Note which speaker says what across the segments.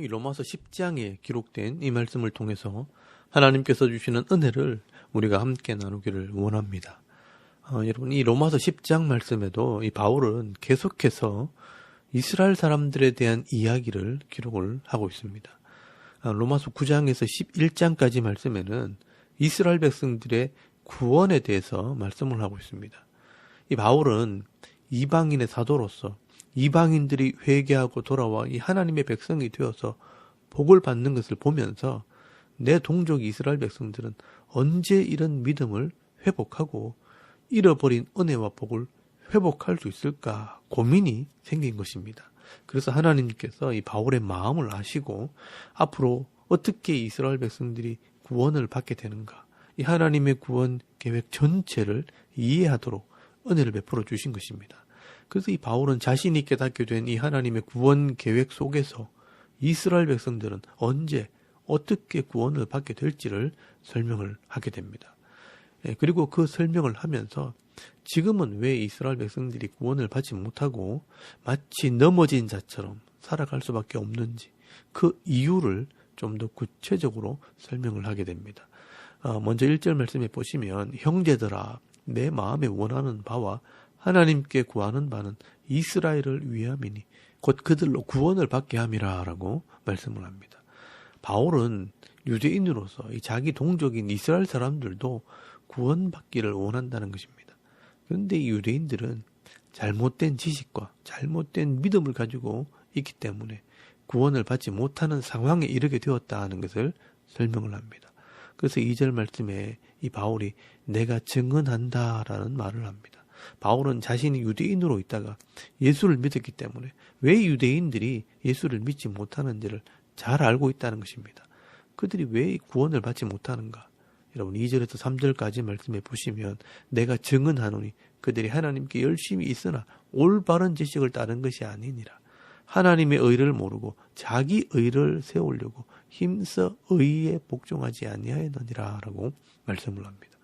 Speaker 1: 이 로마서 10장에 기록된 이 말씀을 통해서 하나님께서 주시는 은혜를 우리가 함께 나누기를 원합니다. 여러분, 이 로마서 10장 말씀에도 이 바울은 계속해서 이스라엘 사람들에 대한 이야기를 기록을 하고 있습니다. 로마서 9장에서 11장까지 말씀에는 이스라엘 백성들의 구원에 대해서 말씀을 하고 있습니다. 이 바울은 이방인의 사도로서 이방인들이 회개하고 돌아와 이 하나님의 백성이 되어서 복을 받는 것을 보면서 내 동족 이스라엘 백성들은 언제 이런 믿음을 회복하고 잃어버린 은혜와 복을 회복할 수 있을까 고민이 생긴 것입니다. 그래서 하나님께서 이 바울의 마음을 아시고 앞으로 어떻게 이스라엘 백성들이 구원을 받게 되는가, 이 하나님의 구원 계획 전체를 이해하도록 은혜를 베풀어 주신 것입니다. 그래서 이 바울은 자신이 깨닫게 된 이 하나님의 구원 계획 속에서 이스라엘 백성들은 언제 어떻게 구원을 받게 될지를 설명을 하게 됩니다. 그리고 그 설명을 하면서 지금은 왜 이스라엘 백성들이 구원을 받지 못하고 마치 넘어진 자처럼 살아갈 수밖에 없는지 그 이유를 좀 더 구체적으로 설명을 하게 됩니다. 먼저 1절 말씀에 보시면 형제들아 내 마음에 원하는 바와 하나님께 구하는 바는 이스라엘을 위함이니 곧 그들로 구원을 받게 함이라 라고 말씀을 합니다. 바울은 유대인으로서 이 자기 동족인 이스라엘 사람들도 구원받기를 원한다는 것입니다. 그런데 이 유대인들은 잘못된 지식과 잘못된 믿음을 가지고 있기 때문에 구원을 받지 못하는 상황에 이르게 되었다는 것을 설명을 합니다. 그래서 2절 말씀에 이 바울이 내가 증언한다라는 말을 합니다. 바울은 자신이 유대인으로 있다가 예수를 믿었기 때문에 왜 유대인들이 예수를 믿지 못하는지를 잘 알고 있다는 것입니다. 그들이 왜 구원을 받지 못하는가? 여러분 2절에서 3절까지 말씀해 보시면 내가 증언하노니 그들이 하나님께 열심히 있으나 올바른 지식을 따른 것이 아니니라. 하나님의 의를 모르고 자기 의를 세우려고 힘써 의에 복종하지 아니하였느니라 라고 말씀을 합니다.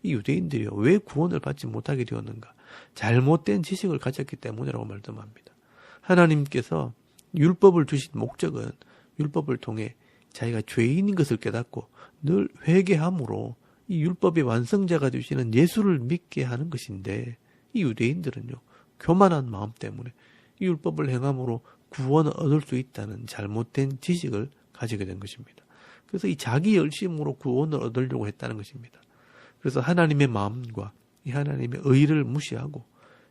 Speaker 1: 이 유대인들이요 왜 구원을 받지 못하게 되었는가? 잘못된 지식을 가졌기 때문이라고 말씀합니다. 하나님께서 율법을 주신 목적은 율법을 통해 자기가 죄인인 것을 깨닫고 늘 회개함으로 이 율법의 완성자가 되시는 예수를 믿게 하는 것인데 이 유대인들은요 교만한 마음 때문에 이 율법을 행함으로 구원을 얻을 수 있다는 잘못된 지식을 가지게 된 것입니다. 그래서 이 자기 열심으로 구원을 얻으려고 했다는 것입니다. 그래서 하나님의 마음과 이 하나님의 의를 무시하고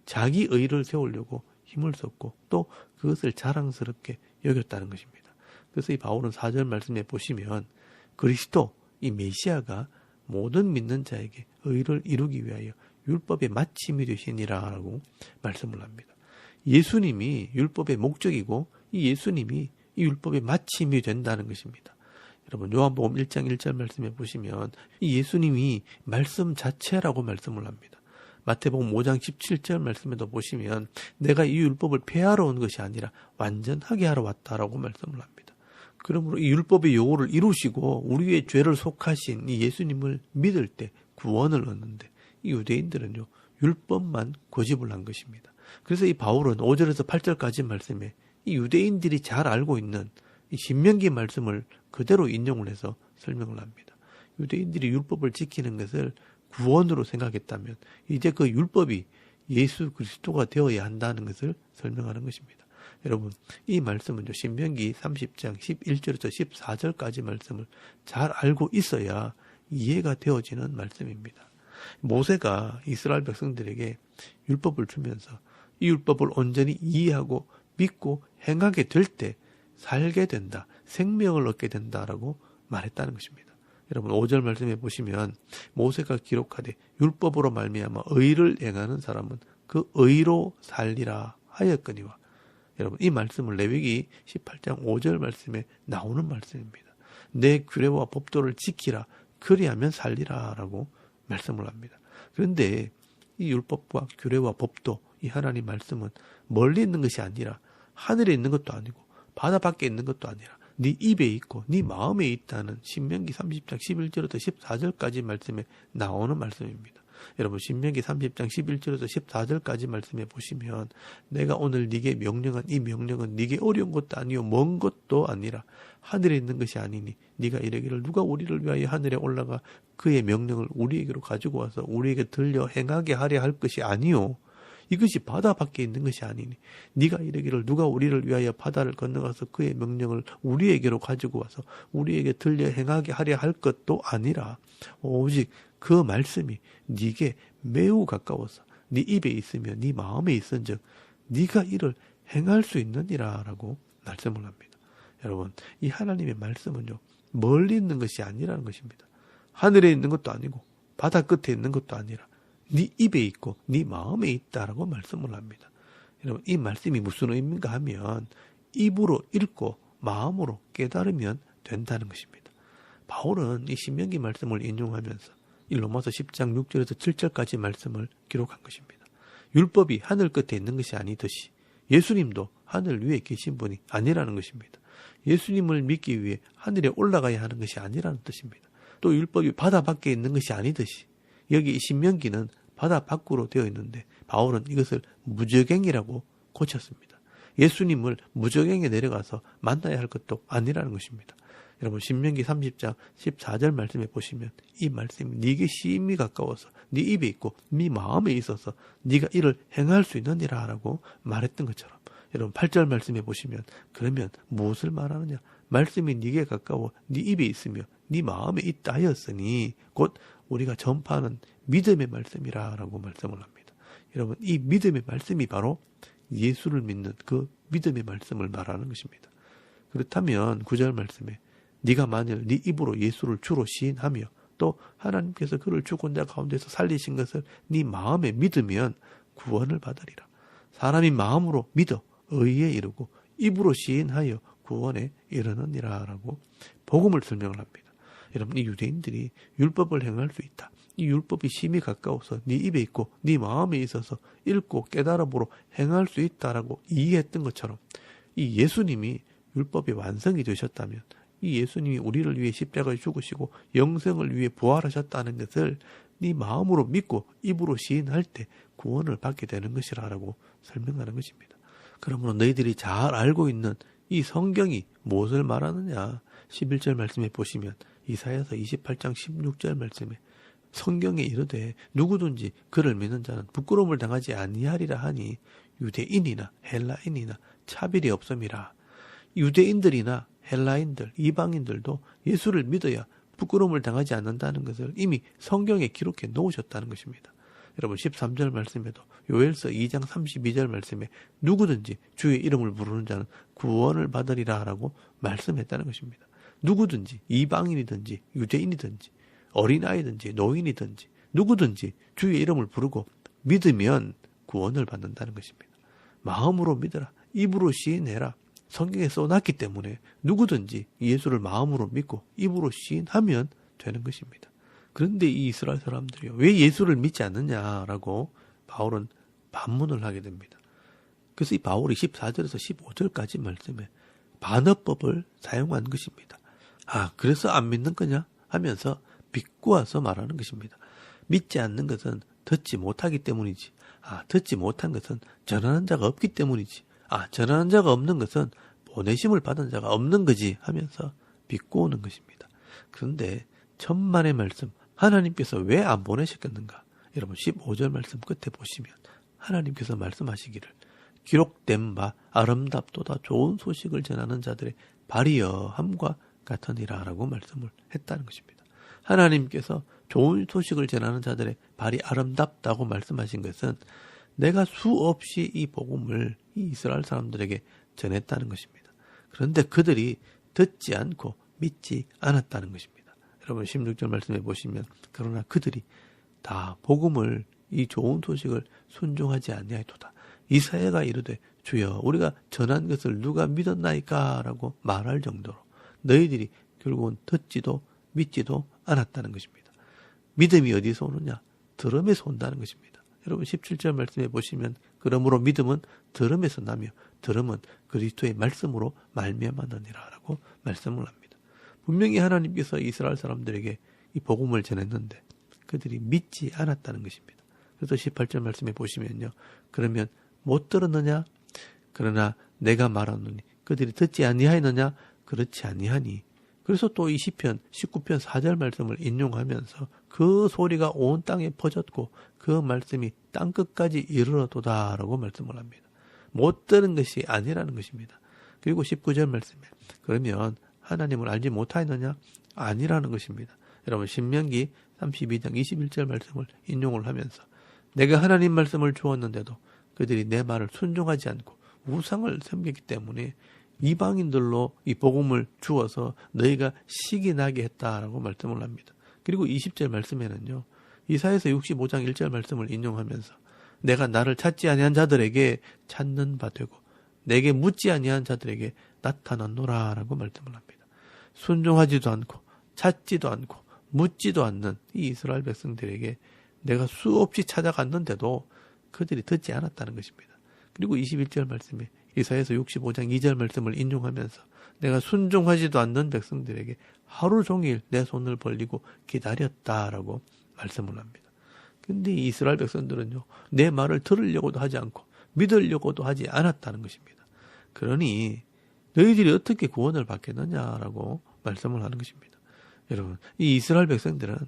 Speaker 1: 자기 의를 세우려고 힘을 썼고 또 그것을 자랑스럽게 여겼다는 것입니다. 그래서 이 바울은 4절 말씀에 보시면 그리스도 이 메시아가 모든 믿는 자에게 의를 이루기 위하여 율법의 마침이 되시니라 라고 말씀을 합니다. 예수님이 율법의 목적이고 이 예수님이 이 율법의 마침이 된다는 것입니다. 여러분 요한복음 1장 1절 말씀에 보시면 이 예수님이 말씀 자체라고 말씀을 합니다. 마태복음 5장 17절 말씀에도 보시면 내가 이 율법을 폐하러 온 것이 아니라 완전하게 하러 왔다라고 말씀을 합니다. 그러므로 이 율법의 요구를 이루시고 우리의 죄를 속하신 이 예수님을 믿을 때 구원을 얻는데 이 유대인들은요 율법만 고집을 한 것입니다. 그래서 이 바울은 5절에서 8절까지 말씀에 이 유대인들이 잘 알고 있는 이 신명기 말씀을 그대로 인용을 해서 설명을 합니다. 유대인들이 율법을 지키는 것을 구원으로 생각했다면 이제 그 율법이 예수 그리스도가 되어야 한다는 것을 설명하는 것입니다. 여러분 이 말씀은요 신명기 30장 11절에서 14절까지 말씀을 잘 알고 있어야 이해가 되어지는 말씀입니다. 모세가 이스라엘 백성들에게 율법을 주면서 이 율법을 온전히 이해하고 믿고 행하게 될 때 살게 된다, 생명을 얻게 된다라고 말했다는 것입니다. 여러분 5절 말씀해 보시면 모세가 기록하되 율법으로 말미암아 의를 행하는 사람은 그 의로 살리라 하였거니와 여러분 이 말씀을 레위기 18장 5절 말씀에 나오는 말씀입니다. 내 규례와 법도를 지키라 그리하면 살리라 라고 말씀을 합니다. 그런데 이 율법과 규례와 법도 이 하나님 말씀은 멀리 있는 것이 아니라 하늘에 있는 것도 아니고 바다 밖에 있는 것도 아니라 네 입에 있고 네 마음에 있다는 신명기 30장 11절부터 14절까지 말씀에 나오는 말씀입니다. 여러분 신명기 30장 11절에서 14절까지 말씀해 보시면 내가 오늘 네게 명령한 이 명령은 네게 어려운 것도 아니요 먼 것도 아니라 하늘에 있는 것이 아니니 네가 이르기를 누가 우리를 위하여 하늘에 올라가 그의 명령을 우리에게로 가지고 와서 우리에게 들려 행하게 하려 할 것이 아니요 이것이 바다 밖에 있는 것이 아니니 네가 이르기를 누가 우리를 위하여 바다를 건너가서 그의 명령을 우리에게로 가지고 와서 우리에게 들려 행하게 하려 할 것도 아니라 오직 그 말씀이 네게 매우 가까워서 네 입에 있으며 네 마음에 있은즉 네가 이를 행할 수 있느니라 라고 말씀을 합니다. 여러분 이 하나님의 말씀은요 멀리 있는 것이 아니라는 것입니다. 하늘에 있는 것도 아니고 바다 끝에 있는 것도 아니라 네 입에 있고 네 마음에 있다라고 말씀을 합니다. 여러분 이 말씀이 무슨 의미인가 하면 입으로 읽고 마음으로 깨달으면 된다는 것입니다. 바울은 이 신명기 말씀을 인용하면서 이 로마서 10장 6절에서 7절까지 말씀을 기록한 것입니다. 율법이 하늘 끝에 있는 것이 아니듯이 예수님도 하늘 위에 계신 분이 아니라는 것입니다. 예수님을 믿기 위해 하늘에 올라가야 하는 것이 아니라는 뜻입니다. 또 율법이 바다 밖에 있는 것이 아니듯이 여기 신명기는 바다 밖으로 되어 있는데 바울은 이것을 무저갱이라고 고쳤습니다. 예수님을 무저갱에 내려가서 만나야 할 것도 아니라는 것입니다. 여러분 신명기 30장 14절 말씀에 보시면 이 말씀이 네게 심히 가까워서 네 입에 있고 네 마음에 있어서 네가 이를 행할 수 있느니라 라고 말했던 것처럼 여러분 8절 말씀에 보시면 그러면 무엇을 말하느냐 말씀이 네게 가까워 네 입에 있으며 네 마음에 있다 하였으니 곧 우리가 전파하는 믿음의 말씀이라 라고 말씀을 합니다. 여러분 이 믿음의 말씀이 바로 예수를 믿는 그 믿음의 말씀을 말하는 것입니다. 그렇다면 9절 말씀에 네가 만일 네 입으로 예수를 주로 시인하며 또 하나님께서 그를 죽은 자 가운데서 살리신 것을 네 마음에 믿으면 구원을 받으리라. 사람이 마음으로 믿어 의에 이르고 입으로 시인하여 구원에 이르느니라 라고 복음을 설명을 합니다. 여러분 이 유대인들이 율법을 행할 수 있다. 이 율법이 심히 가까워서 네 입에 있고 네 마음에 있어서 읽고 깨달음으로 행할 수 있다라고 이해했던 것처럼 이 예수님이 율법의 완성이 되셨다면 이 예수님이 우리를 위해 십자가에 죽으시고 영생을 위해 부활하셨다는 것을 네 마음으로 믿고 입으로 시인할 때 구원을 받게 되는 것이라고 설명하는 것입니다. 그러므로 너희들이 잘 알고 있는 이 성경이 무엇을 말하느냐 11절 말씀에 보시면 이사야서 28장 16절 말씀에 성경에 이르되 누구든지 그를 믿는 자는 부끄러움을 당하지 아니하리라 하니 유대인이나 헬라인이나 차별이 없음이라. 유대인들이나 헬라인들, 이방인들도 예수를 믿어야 부끄러움을 당하지 않는다는 것을 이미 성경에 기록해 놓으셨다는 것입니다. 여러분 13절 말씀에도 요엘서 2장 32절 말씀에 누구든지 주의 이름을 부르는 자는 구원을 받으리라 라고 말씀했다는 것입니다. 누구든지 이방인이든지 유대인이든지 어린아이든지 노인이든지 누구든지 주의 이름을 부르고 믿으면 구원을 받는다는 것입니다. 마음으로 믿어라. 입으로 시인해라. 성경에 써놨기 때문에 누구든지 예수를 마음으로 믿고 입으로 시인하면 되는 것입니다. 그런데 이 이스라엘 사람들이요, 왜 예수를 믿지 않느냐라고 바울은 반문을 하게 됩니다. 그래서 이 바울이 14절에서 15절까지 말씀에 반어법을 사용한 것입니다. 그래서 안 믿는 거냐 하면서 비꼬아서 말하는 것입니다. 믿지 않는 것은 듣지 못하기 때문이지. 듣지 못한 것은 전하는 자가 없기 때문이지. 전하는 자가 없는 것은 보내심을 받은 자가 없는 거지 하면서 비꼬는 것입니다. 그런데 천만의 말씀, 하나님께서 왜 안 보내셨겠는가? 여러분 15절 말씀 끝에 보시면 하나님께서 말씀하시기를 기록된 바 아름답도다 좋은 소식을 전하는 자들의 발이여함과 같으니라 라고 말씀을 했다는 것입니다. 하나님께서 좋은 소식을 전하는 자들의 발이 아름답다고 말씀하신 것은 내가 수없이 이 복음을 이 이스라엘 사람들에게 전했다는 것입니다. 그런데 그들이 듣지 않고 믿지 않았다는 것입니다. 여러분 16절 말씀해 보시면 그러나 그들이 다 복음을 이 좋은 소식을 순종하지 아니하였도다. 이사야가 이르되 주여 우리가 전한 것을 누가 믿었나이까 라고 말할 정도로 너희들이 결국은 듣지도 믿지도 않았다는 것입니다. 믿음이 어디서 오느냐? 들음에서 온다는 것입니다. 여러분 17절 말씀해 보시면 그러므로 믿음은 들음에서 나며 들음은 그리스도의 말씀으로 말미암았느니라 라고 말씀을 합니다. 분명히 하나님께서 이스라엘 사람들에게 이 복음을 전했는데 그들이 믿지 않았다는 것입니다. 그래서 18절 말씀에 보시면요. 그러면 못 들었느냐? 그러나 내가 말하노니 그들이 듣지 아니하였느냐? 그렇지 아니하니. 그래서 또 이 시편 19편 4절 말씀을 인용하면서 그 소리가 온 땅에 퍼졌고 그 말씀이 땅끝까지 이르러도다라고 말씀을 합니다. 못 들은 것이 아니라는 것입니다. 그리고 19절 말씀에 그러면 하나님을 알지 못하였느냐? 아니라는 것입니다. 여러분 신명기 32장 21절 말씀을 인용을 하면서 내가 하나님 말씀을 주었는데도 그들이 내 말을 순종하지 않고 우상을 섬기기 때문에 이방인들로 이 복음을 주어서 너희가 시기 나게 했다라고 말씀을 합니다. 그리고 20절 말씀에는요. 이사야서 65장 1절 말씀을 인용하면서 내가 나를 찾지 아니한 자들에게 찾는 바 되고 내게 묻지 아니한 자들에게 나타났노라라고 말씀을 합니다. 순종하지도 않고 찾지도 않고 묻지도 않는 이 이스라엘 백성들에게 내가 수없이 찾아갔는데도 그들이 듣지 않았다는 것입니다. 그리고 21절 말씀에 이사야서 65장 2절 말씀을 인용하면서 내가 순종하지도 않는 백성들에게 하루 종일 내 손을 벌리고 기다렸다라고 말씀을 합니다. 근데 이 이스라엘 백성들은요. 내 말을 들으려고도 하지 않고 믿으려고도 하지 않았다는 것입니다. 그러니 너희들이 어떻게 구원을 받겠느냐라고 말씀을 하는 것입니다. 여러분, 이 이스라엘 백성들은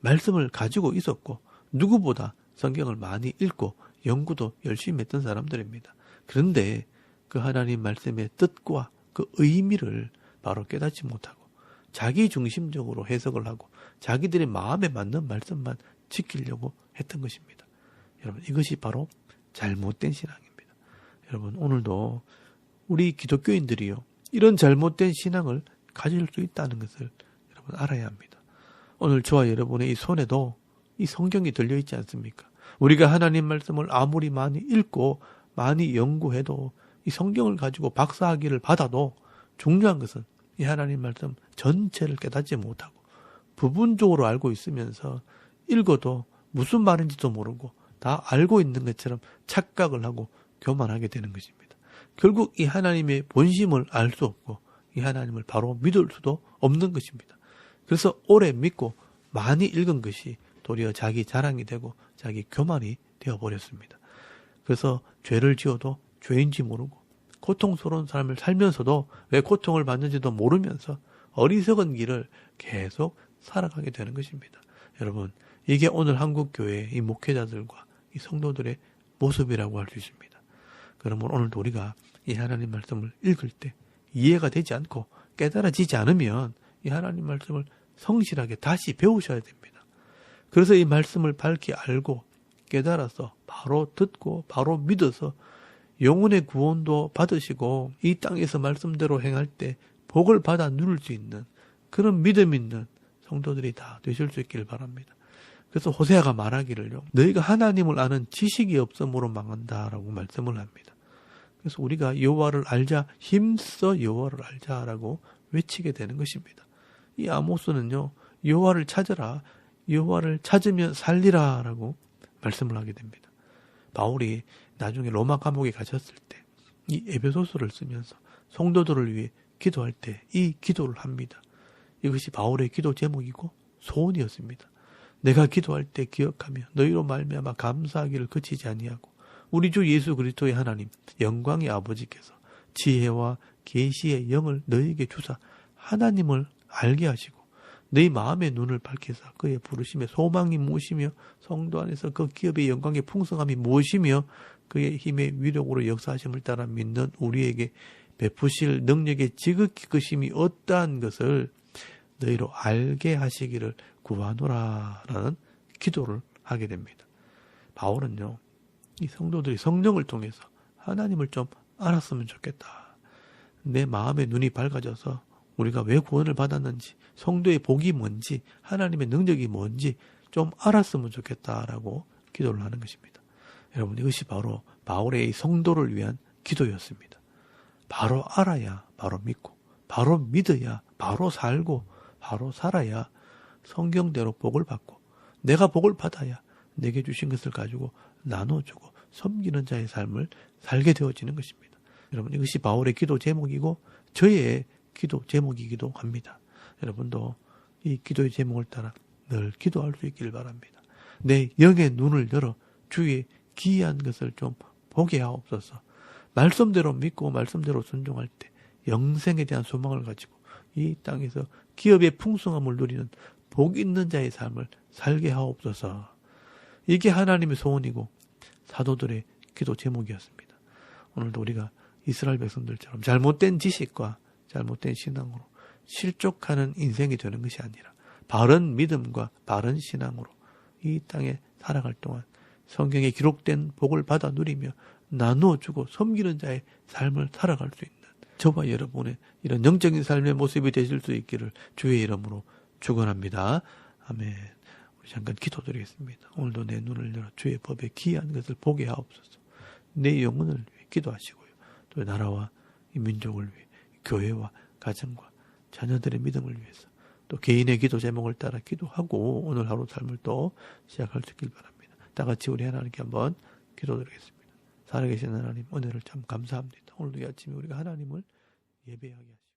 Speaker 1: 말씀을 가지고 있었고 누구보다 성경을 많이 읽고 연구도 열심히 했던 사람들입니다. 그런데 그 하나님 말씀의 뜻과 그 의미를 바로 깨닫지 못하고 자기 중심적으로 해석을 하고 자기들의 마음에 맞는 말씀만 지키려고 했던 것입니다. 여러분, 이것이 바로 잘못된 신앙입니다. 여러분, 오늘도 우리 기독교인들이요, 이런 잘못된 신앙을 가질 수 있다는 것을 여러분 알아야 합니다. 오늘 저와 여러분의 이 손에도 이 성경이 들려있지 않습니까? 우리가 하나님 말씀을 아무리 많이 읽고 많이 연구해도 이 성경을 가지고 박사학위를 받아도 중요한 것은 이 하나님 말씀 전체를 깨닫지 못하고 부분적으로 알고 있으면서 읽어도 무슨 말인지도 모르고 다 알고 있는 것처럼 착각을 하고 교만하게 되는 것입니다. 결국 이 하나님의 본심을 알 수 없고 이 하나님을 바로 믿을 수도 없는 것입니다. 그래서 오래 믿고 많이 읽은 것이 도리어 자기 자랑이 되고 자기 교만이 되어버렸습니다. 그래서 죄를 지어도 죄인지 모르고 고통스러운 삶을 살면서도 왜 고통을 받는지도 모르면서 어리석은 길을 계속 살아가게 되는 것입니다. 여러분, 이게 오늘 한국교회의 이 목회자들과 이 성도들의 모습이라고 할 수 있습니다. 그러면 오늘도 우리가 이 하나님 말씀을 읽을 때 이해가 되지 않고 깨달아지지 않으면 이 하나님 말씀을 성실하게 다시 배우셔야 됩니다. 그래서 이 말씀을 밝히 알고 깨달아서 바로 듣고 바로 믿어서 영혼의 구원도 받으시고 이 땅에서 말씀대로 행할 때 복을 받아 누릴 수 있는 그런 믿음 있는 성도들이 다 되실 수 있기를 바랍니다. 그래서 호세아가 말하기를요, 너희가 하나님을 아는 지식이 없음으로 망한다라고 말씀을 합니다. 그래서 우리가 여호와를 알자, 힘써 여호와를 알자라고 외치게 되는 것입니다. 이 아모스는요, 여호와를 찾으라, 여호와를 찾으면 살리라라고 말씀을 하게 됩니다. 바울이 나중에 로마 감옥에 갇혔을 때 이 에베소서를 쓰면서 성도들을 위해 기도할 때 이 기도를 합니다. 이것이 바울의 기도 제목이고 소원이었습니다. 내가 기도할 때 기억하며 너희로 말미암아 감사하기를 그치지 아니하고 우리 주 예수 그리스도의 하나님 영광의 아버지께서 지혜와 계시의 영을 너희에게 주사 하나님을 알게 하시고 너희 마음의 눈을 밝히사 그의 부르심의 소망이 무엇이며 성도 안에서 그 기업의 영광의 풍성함이 무엇이며 그의 힘의 위력으로 역사하심을 따라 믿는 우리에게 베푸실 능력의 지극히 크심이 어떠한 것을 너희로 알게 하시기를 구하노라라는 기도를 하게 됩니다. 바울은요, 이 성도들이 성령을 통해서 하나님을 좀 알았으면 좋겠다. 내 마음의 눈이 밝아져서 우리가 왜 구원을 받았는지, 성도의 복이 뭔지, 하나님의 능력이 뭔지 좀 알았으면 좋겠다라고 기도를 하는 것입니다. 여러분, 이것이 바로 바울의 성도를 위한 기도였습니다. 바로 알아야 바로 믿고, 바로 믿어야 바로 살고, 바로 살아야 성경대로 복을 받고, 내가 복을 받아야 내게 주신 것을 가지고 나눠주고 섬기는 자의 삶을 살게 되어지는 것입니다. 여러분, 이것이 바울의 기도 제목이고 저의 기도 제목이기도 합니다. 여러분도 이 기도의 제목을 따라 늘 기도할 수 있기를 바랍니다. 내 영의 눈을 열어 주의 기이한 것을 좀 보게 하옵소서. 말씀대로 믿고 말씀대로 순종할 때 영생에 대한 소망을 가지고 이 땅에서 기업의 풍성함을 누리는 복 있는 자의 삶을 살게 하옵소서. 이게 하나님의 소원이고 사도들의 기도 제목이었습니다. 오늘도 우리가 이스라엘 백성들처럼 잘못된 지식과 잘못된 신앙으로 실족하는 인생이 되는 것이 아니라 바른 믿음과 바른 신앙으로 이 땅에 살아갈 동안 성경에 기록된 복을 받아 누리며 나누어주고 섬기는 자의 삶을 살아갈 수 있는 저와 여러분의 이런 영적인 삶의 모습이 되실 수 있기를 주의 이름으로 축원합니다. 아멘. 우리 잠깐 기도드리겠습니다. 오늘도 내 눈을 열어 주의 법에 기이한 것을 보게 하옵소서. 내 영혼을 위해 기도하시고요. 또 나라와 이 민족을 위해 교회와 가정과 자녀들의 믿음을 위해서 또 개인의 기도 제목을 따라 기도하고 오늘 하루 삶을 또 시작할 수 있길 바랍니다. 다 같이 우리 하나님께 한번 기도드리겠습니다. 살아계신 하나님 은혜를 참 감사합니다. 오늘도 이 아침에 우리가 하나님을 예배하게 하시고